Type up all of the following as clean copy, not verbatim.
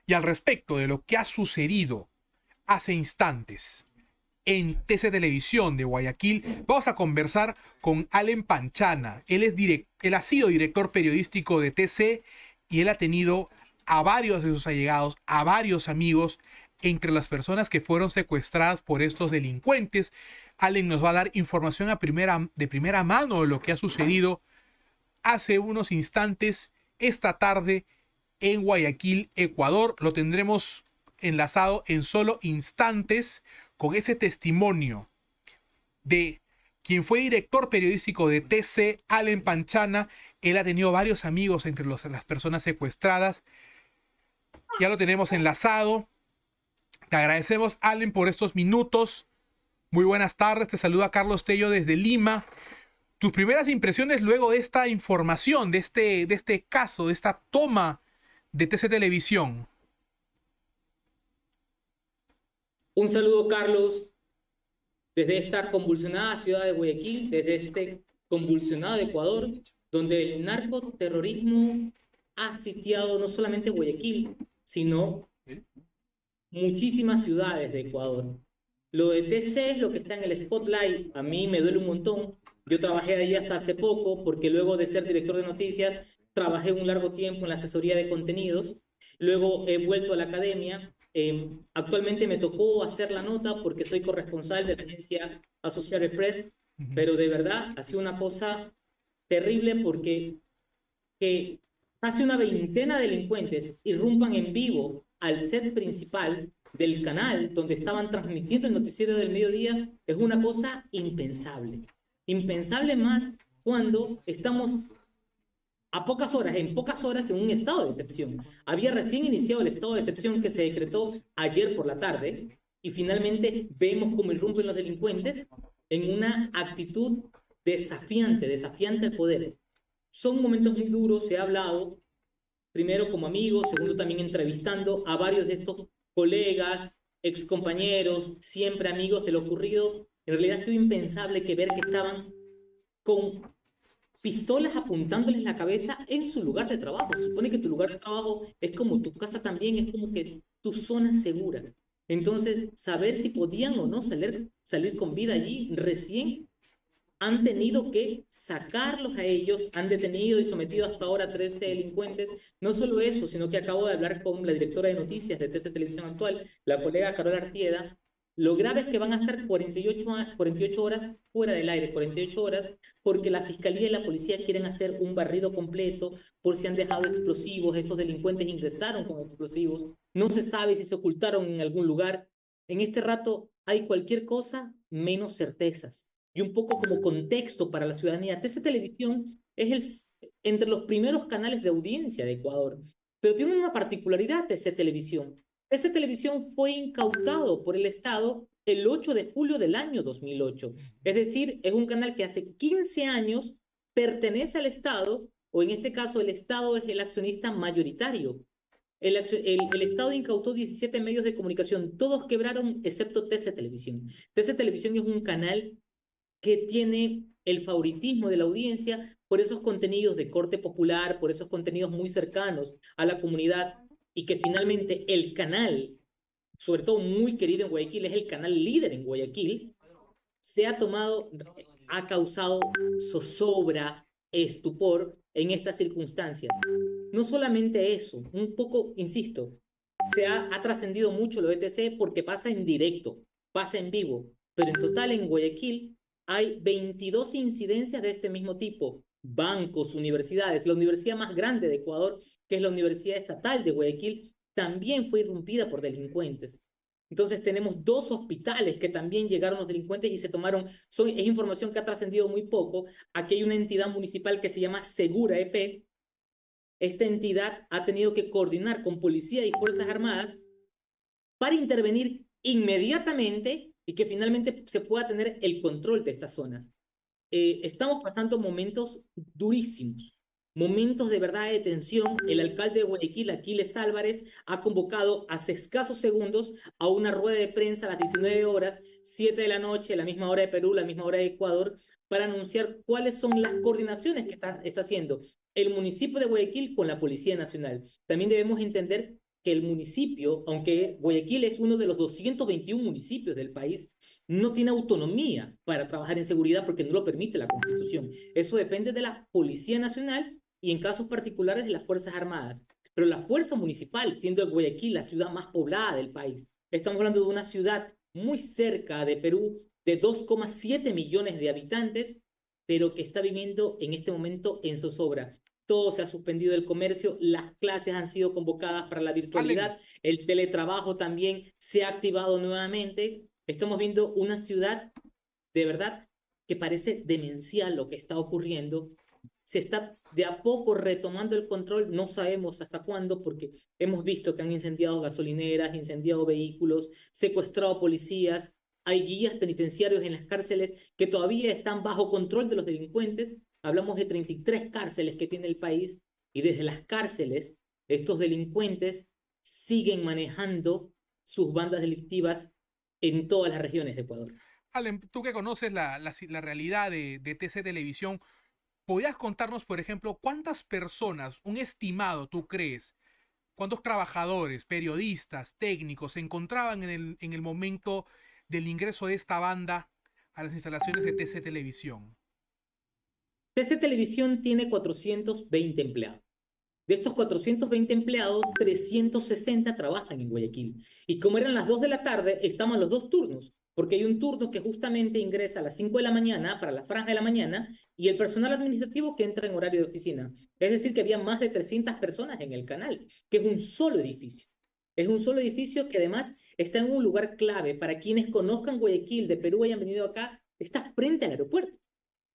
Y al respecto de lo que ha sucedido hace instantes en TC Televisión de Guayaquil, vamos a conversar con Allen Panchana. Él ha sido director periodístico de TC y él ha tenido a varios de sus allegados, a varios amigos, entre las personas que fueron secuestradas por estos delincuentes. Allen nos va a dar información de primera mano de lo que ha sucedido hace unos instantes, esta tarde, en Guayaquil, Ecuador. Lo tendremos enlazado en solo instantes con ese testimonio de quien fue director periodístico de TC, Allen Panchana. Él ha tenido varios amigos entre las personas secuestradas. Ya lo tenemos enlazado. Te agradecemos, Allen, por estos minutos. Muy buenas tardes. Te saluda Carlos Tello desde Lima. Tus primeras impresiones luego de esta información, de este caso, de esta toma de TC Televisión. Un saludo, Carlos, desde esta convulsionada ciudad de Guayaquil, desde este convulsionado Ecuador, donde el narcoterrorismo ha sitiado no solamente Guayaquil, sino muchísimas ciudades de Ecuador. Lo de TC es lo que está en el spotlight. A mí me duele un montón. Yo trabajé ahí hasta hace poco, porque luego de ser director de noticias, trabajé un largo tiempo en la asesoría de contenidos. Luego he vuelto a la academia. Actualmente me tocó hacer la nota porque soy corresponsal de la agencia Associated Press, pero de verdad ha sido una cosa terrible porque que casi una veintena de delincuentes irrumpan en vivo al set principal del canal donde estaban transmitiendo el noticiero del mediodía es una cosa impensable. Impensable más cuando estamos en pocas horas en un estado de excepción. Había recién iniciado el estado de excepción que se decretó ayer por la tarde y finalmente vemos cómo irrumpen los delincuentes en una actitud desafiante al poder. Son momentos muy duros, se ha hablado, primero como amigos, segundo también entrevistando a varios de estos colegas, excompañeros, siempre amigos de lo ocurrido. En realidad ha sido impensable que ver que estaban con pistolas apuntándoles la cabeza en su lugar de trabajo. Se supone que tu lugar de trabajo es como tu casa también, es como que tu zona segura. Entonces, saber si podían o no salir con vida allí, recién han tenido que sacarlos a ellos, han detenido y sometido hasta ahora 13 delincuentes. No solo eso, sino que acabo de hablar con la directora de noticias de TC Televisión Actual, la colega Carol Artieda. Lo grave es que van a estar 48 horas fuera del aire, 48 horas, porque la fiscalía y la policía quieren hacer un barrido completo por si han dejado explosivos. Estos delincuentes ingresaron con explosivos. No se sabe si se ocultaron en algún lugar. En este rato hay cualquier cosa menos certezas. Y un poco como contexto para la ciudadanía, TC Televisión es entre los primeros canales de audiencia de Ecuador, pero tiene una particularidad TC Televisión. TC Televisión fue incautado por el Estado el 8 de julio del año 2008. Es decir, es un canal que hace 15 años pertenece al Estado, o en este caso el Estado es el accionista mayoritario. El Estado incautó 17 medios de comunicación, todos quebraron excepto TC Televisión. TC Televisión es un canal que tiene el favoritismo de la audiencia por esos contenidos de corte popular, por esos contenidos muy cercanos a la comunidad, y que finalmente el canal, sobre todo muy querido en Guayaquil, es el canal líder en Guayaquil, ha causado zozobra, estupor en estas circunstancias. No solamente eso, un poco, insisto, ha trascendido mucho lo ETC porque pasa en directo, pasa en vivo, pero en total en Guayaquil hay 22 incidencias de este mismo tipo. Bancos, universidades. La universidad más grande de Ecuador, que es la Universidad Estatal de Guayaquil, también fue irrumpida por delincuentes. Entonces tenemos 2 hospitales que también llegaron los delincuentes y se tomaron, es información que ha trascendido muy poco. Aquí hay una entidad municipal que se llama Segura EP. Esta entidad ha tenido que coordinar con policía y fuerzas armadas para intervenir inmediatamente y que finalmente se pueda tener el control de estas zonas. Estamos pasando momentos durísimos, momentos de verdad de tensión. El alcalde de Guayaquil, Aquiles Álvarez, ha convocado hace escasos segundos a una rueda de prensa a las 19 horas, 7 de la noche, la misma hora de Perú, la misma hora de Ecuador, para anunciar cuáles son las coordinaciones que está haciendo el municipio de Guayaquil con la Policía Nacional. También debemos entender que el municipio, aunque Guayaquil es uno de los 221 municipios del país, no tiene autonomía para trabajar en seguridad porque no lo permite la Constitución. Eso depende de la Policía Nacional y en casos particulares de las Fuerzas Armadas. Pero la fuerza municipal, siendo Guayaquil la ciudad más poblada del país, estamos hablando de una ciudad muy cerca de Perú, de 2,7 millones de habitantes, pero que está viviendo en este momento en zozobra. Todo se ha suspendido el comercio, las clases han sido convocadas para la Allen, virtualidad, el teletrabajo también se ha activado nuevamente. Estamos viendo una ciudad de verdad que parece demencial lo que está ocurriendo. Se está de a poco retomando el control, no sabemos hasta cuándo, porque hemos visto que han incendiado gasolineras, incendiado vehículos, secuestrado policías, hay guías penitenciarios en las cárceles que todavía están bajo control de los delincuentes. Hablamos de 33 cárceles que tiene el país y desde las cárceles estos delincuentes siguen manejando sus bandas delictivas en todas las regiones de Ecuador. Allen, tú que conoces la realidad de TC Televisión, ¿podrías contarnos, por ejemplo, cuántas personas, un estimado, tú crees, cuántos trabajadores, periodistas, técnicos se encontraban en el momento del ingreso de esta banda a las instalaciones de TC Televisión? TC Televisión tiene 420 empleados. De estos 420 empleados, 360 trabajan en Guayaquil. Y como eran las 2 de la tarde, estaban los dos turnos, porque hay un turno que justamente ingresa a las 5 de la mañana, para la franja de la mañana, y el personal administrativo que entra en horario de oficina. Es decir, que había más de 300 personas en el canal, que es un solo edificio. Es un solo edificio que además está en un lugar clave. Para quienes conozcan Guayaquil, de Perú, hayan venido acá, está frente al aeropuerto.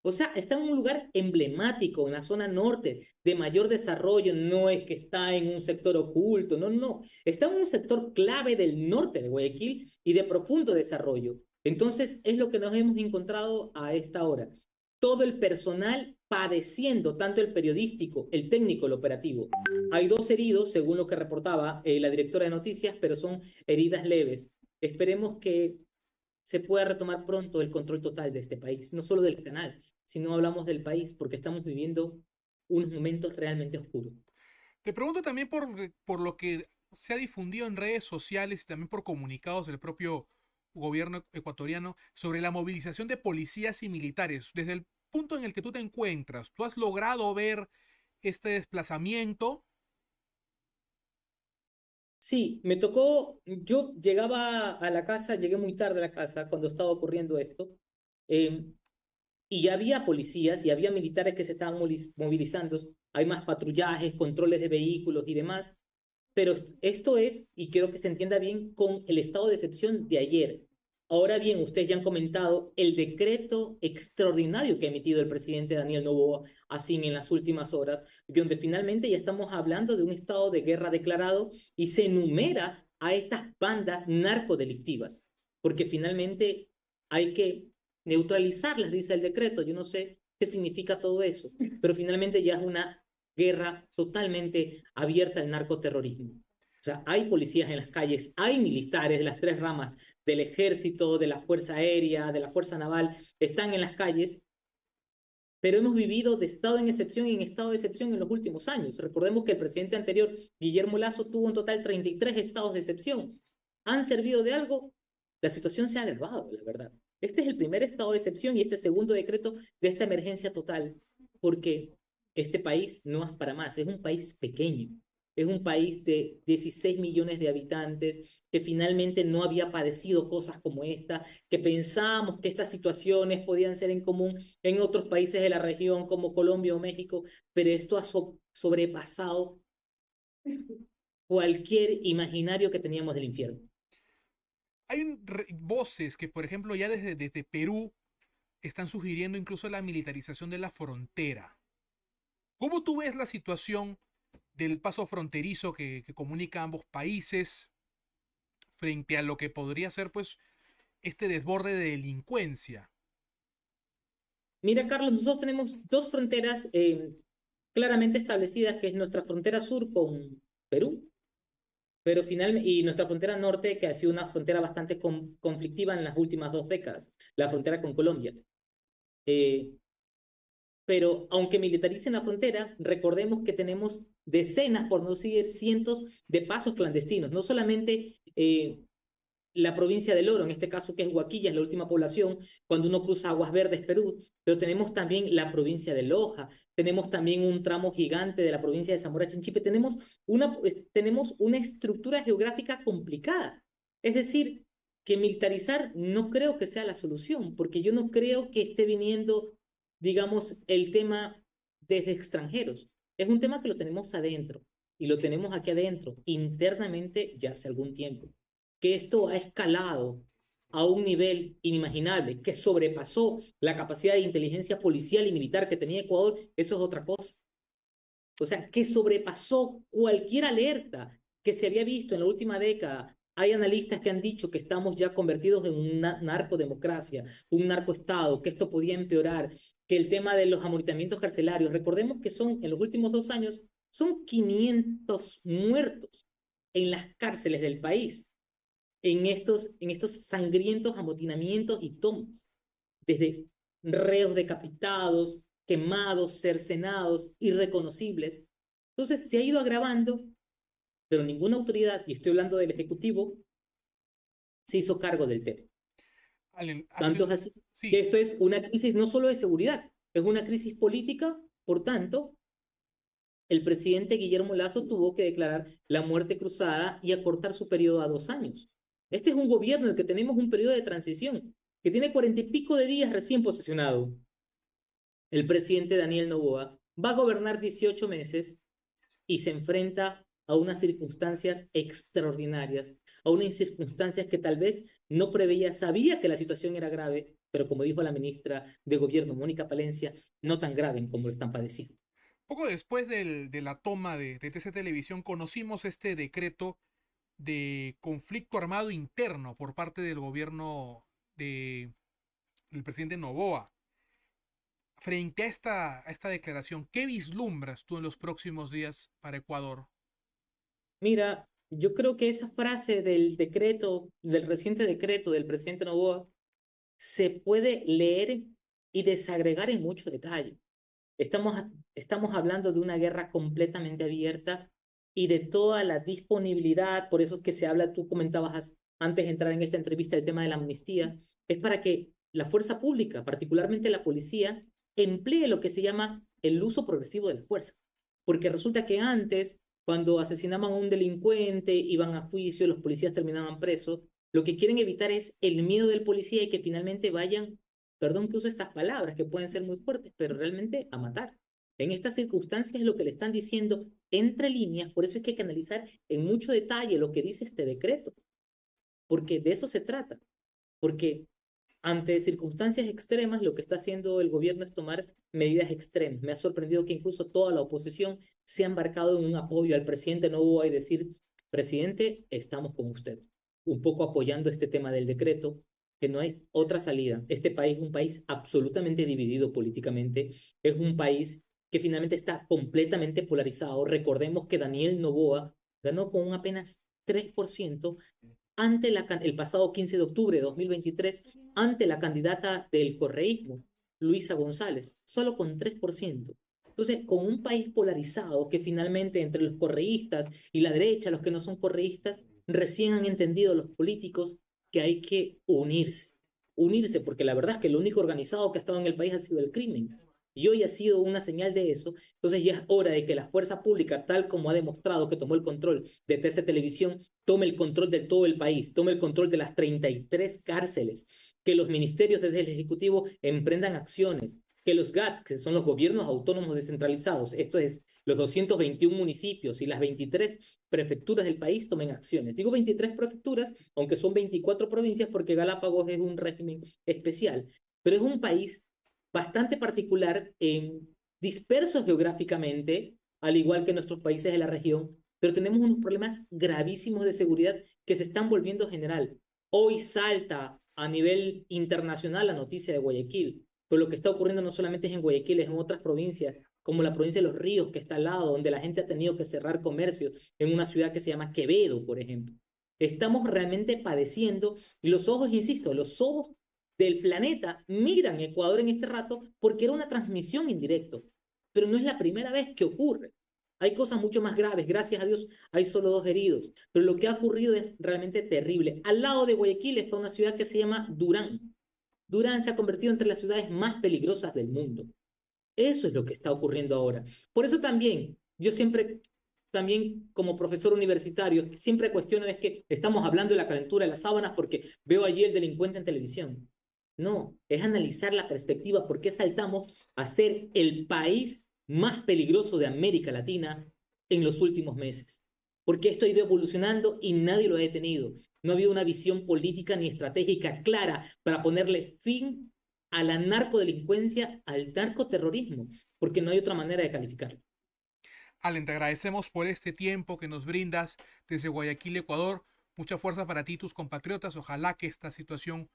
O sea, está en un lugar emblemático, en la zona norte, de mayor desarrollo. No es que está en un sector oculto, no, no. Está en un sector clave del norte de Guayaquil y de profundo desarrollo. Entonces, es lo que nos hemos encontrado a esta hora. Todo el personal padeciendo, tanto el periodístico, el técnico, el operativo. Hay dos heridos, según lo que reportaba la directora de noticias, pero son heridas leves. Esperemos que se pueda retomar pronto el control total de este país, no solo del canal, sino hablamos del país, porque estamos viviendo unos momentos realmente oscuros. Te pregunto también por lo que se ha difundido en redes sociales y también por comunicados del propio gobierno ecuatoriano sobre la movilización de policías y militares. Desde el punto en el que tú te encuentras, ¿tú has logrado ver este desplazamiento? Sí, me tocó, yo llegaba a la casa, llegué muy tarde a la casa cuando estaba ocurriendo esto, eh, y había policías y había militares que se estaban movilizando, hay más patrullajes, controles de vehículos y demás, pero esto es, y quiero que se entienda bien, con el estado de excepción de ayer. Ahora bien, ustedes ya han comentado el decreto extraordinario que ha emitido el presidente Daniel Noboa, así en las últimas horas, donde finalmente ya estamos hablando de un estado de guerra declarado y se enumera a estas bandas narcodelictivas, porque finalmente hay que neutralizarlas, dice el decreto. Yo no sé qué significa todo eso, pero finalmente ya es una guerra totalmente abierta al narcoterrorismo. O sea, hay policías en las calles, hay militares de las tres ramas del ejército, de la Fuerza Aérea, de la Fuerza Naval, están en las calles, pero hemos vivido de estado en excepción y en estado de excepción en los últimos años. Recordemos que el presidente anterior, Guillermo Lasso, tuvo en total 33 estados de excepción. ¿Han servido de algo? La situación se ha agravado, la verdad. Este es el primer estado de excepción y este segundo decreto de esta emergencia total, porque este país no es para más, es un país pequeño, es un país de 16 millones de habitantes que finalmente no había padecido cosas como esta, que pensábamos que estas situaciones podían ser en común en otros países de la región como Colombia o México, pero esto ha sobrepasado cualquier imaginario que teníamos del infierno. Hay voces que, por ejemplo, ya desde Perú están sugiriendo incluso la militarización de la frontera. ¿Cómo tú ves la situación del paso fronterizo que comunica ambos países frente a lo que podría ser pues este desborde de delincuencia? Mira, Carlos, nosotros tenemos dos fronteras claramente establecidas, que es nuestra frontera sur con Perú, pero finalmente, y nuestra frontera norte, que ha sido una frontera bastante conflictiva en las últimas 2 décadas, la frontera con Colombia. Eh, pero aunque militaricen la frontera, recordemos que tenemos decenas, por no decir cientos, de pasos clandestinos. No solamente la provincia del Oro, en este caso que es Huaquilla, es la última población, cuando uno cruza Aguas Verdes, Perú, pero tenemos también la provincia de Loja, tenemos también un tramo gigante de la provincia de Zamora Chinchipe, tenemos una estructura geográfica complicada. Es decir, que militarizar no creo que sea la solución, porque yo no creo que esté viniendo, digamos, el tema desde extranjeros. Es un tema que lo tenemos adentro, y lo tenemos aquí adentro, internamente, ya hace algún tiempo. Que esto ha escalado a un nivel inimaginable, que sobrepasó la capacidad de inteligencia policial y militar que tenía Ecuador, eso es otra cosa. O sea, que sobrepasó cualquier alerta que se había visto en la última década. Hay analistas que han dicho que estamos ya convertidos en una narcodemocracia, un narcoestado, que esto podía empeorar, que el tema de los amontonamientos carcelarios, recordemos que son, en los últimos 2 años, son 500 muertos en las cárceles del país en estos sangrientos amotinamientos y tomas, desde reos decapitados, quemados, cercenados, irreconocibles. Entonces se ha ido agravando, pero ninguna autoridad, y estoy hablando del Ejecutivo, se hizo cargo del tema. Allen, Tanto es así que sí, esto es una crisis no solo de seguridad, es una crisis política, por tanto, el presidente Guillermo Lasso tuvo que declarar la muerte cruzada y acortar su periodo a 2 años. Este es un gobierno en el que tenemos un periodo de transición, que tiene 40 y pico de días recién posesionado. El presidente Daniel Noboa va a gobernar 18 meses y se enfrenta a unas circunstancias extraordinarias, a unas circunstancias que tal vez no preveía, sabía que la situación era grave, pero como dijo la ministra de Gobierno, Mónica Palencia, no tan grave como lo están padeciendo. poco después de la toma de TC Televisión conocimos este decreto de conflicto armado interno por parte del gobierno del presidente Noboa. Frente a esta declaración, ¿qué vislumbras tú en los próximos días para Ecuador? Mira, yo creo que esa frase del decreto, del reciente decreto del presidente Noboa, se puede leer y desagregar en mucho detalle. Estamos, estamos hablando de una guerra completamente abierta y de toda la disponibilidad, por eso es que se habla, tú comentabas antes de entrar en esta entrevista el tema de la amnistía, es para que la fuerza pública, particularmente la policía, emplee lo que se llama el uso progresivo de la fuerza. Porque resulta que antes, cuando asesinaban a un delincuente, iban a juicio, los policías terminaban presos, lo que quieren evitar es el miedo del policía y que finalmente vayan, perdón que use estas palabras que pueden ser muy fuertes, pero realmente a matar. En estas circunstancias es lo que le están diciendo entre líneas, por eso es que hay que analizar en mucho detalle lo que dice este decreto, porque de eso se trata, porque ante circunstancias extremas lo que está haciendo el gobierno es tomar medidas extremas. Me ha sorprendido que incluso toda la oposición se ha embarcado en un apoyo al presidente Noboa y decir, presidente, estamos con usted, un poco apoyando este tema del decreto, que no hay otra salida. Este país es un país absolutamente dividido políticamente, es un país que finalmente está completamente polarizado. Recordemos que Daniel Noboa ganó con un apenas 3% ante el pasado 15 de octubre de 2023 ante la candidata del correísmo, Luisa González, solo con 3%. Entonces, con un país polarizado que finalmente entre los correístas y la derecha, los que no son correístas, recién han entendido los políticos que hay que unirse. Unirse, porque la verdad es que lo único organizado que ha estado en el país ha sido el crimen. Y hoy ha sido una señal de eso. Entonces ya es hora de que la fuerza pública, tal como ha demostrado que tomó el control de TC Televisión, tome el control de todo el país, tome el control de las 33 cárceles, que los ministerios desde el Ejecutivo emprendan acciones, que los GATS, que son los gobiernos autónomos descentralizados, esto es, los 221 municipios y las 23 prefecturas del país tomen acciones. Digo 23 prefecturas, aunque son 24 provincias porque Galápagos es un régimen especial, pero es un país bastante particular, dispersos geográficamente, al igual que nuestros países de la región, pero tenemos unos problemas gravísimos de seguridad que se están volviendo general. Hoy salta a nivel internacional la noticia de Guayaquil, pero lo que está ocurriendo no solamente es en Guayaquil, es en otras provincias, como la provincia de Los Ríos, que está al lado, donde la gente ha tenido que cerrar comercios, en una ciudad que se llama Quevedo, por ejemplo. Estamos realmente padeciendo, y los ojos, insisto, los ojos del planeta migran a Ecuador en este rato porque era una transmisión en directo. Pero no es la primera vez que ocurre. Hay cosas mucho más graves. Gracias a Dios hay solo 2 heridos. Pero lo que ha ocurrido es realmente terrible. Al lado de Guayaquil está una ciudad que se llama Durán. Durán se ha convertido entre las ciudades más peligrosas del mundo. Eso es lo que está ocurriendo ahora. Por eso también, yo siempre, también como profesor universitario, siempre cuestiono es que estamos hablando de la calentura de las sábanas porque veo allí el delincuente en televisión. No, es analizar la perspectiva por qué saltamos a ser el país más peligroso de América Latina en los últimos meses. Porque esto ha ido evolucionando y nadie lo ha detenido. No ha habido una visión política ni estratégica clara para ponerle fin a la narcodelincuencia, al narcoterrorismo, porque no hay otra manera de calificarlo. Allen, te agradecemos por este tiempo que nos brindas desde Guayaquil, Ecuador. Mucha fuerza para ti y tus compatriotas. Ojalá que esta situación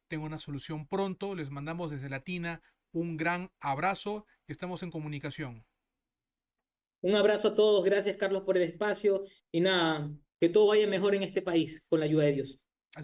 tenga una solución pronto. Les mandamos desde Latina un gran abrazo y estamos en comunicación. Un abrazo a todos, gracias Carlos por el espacio y nada, que todo vaya mejor en este país con la ayuda de Dios.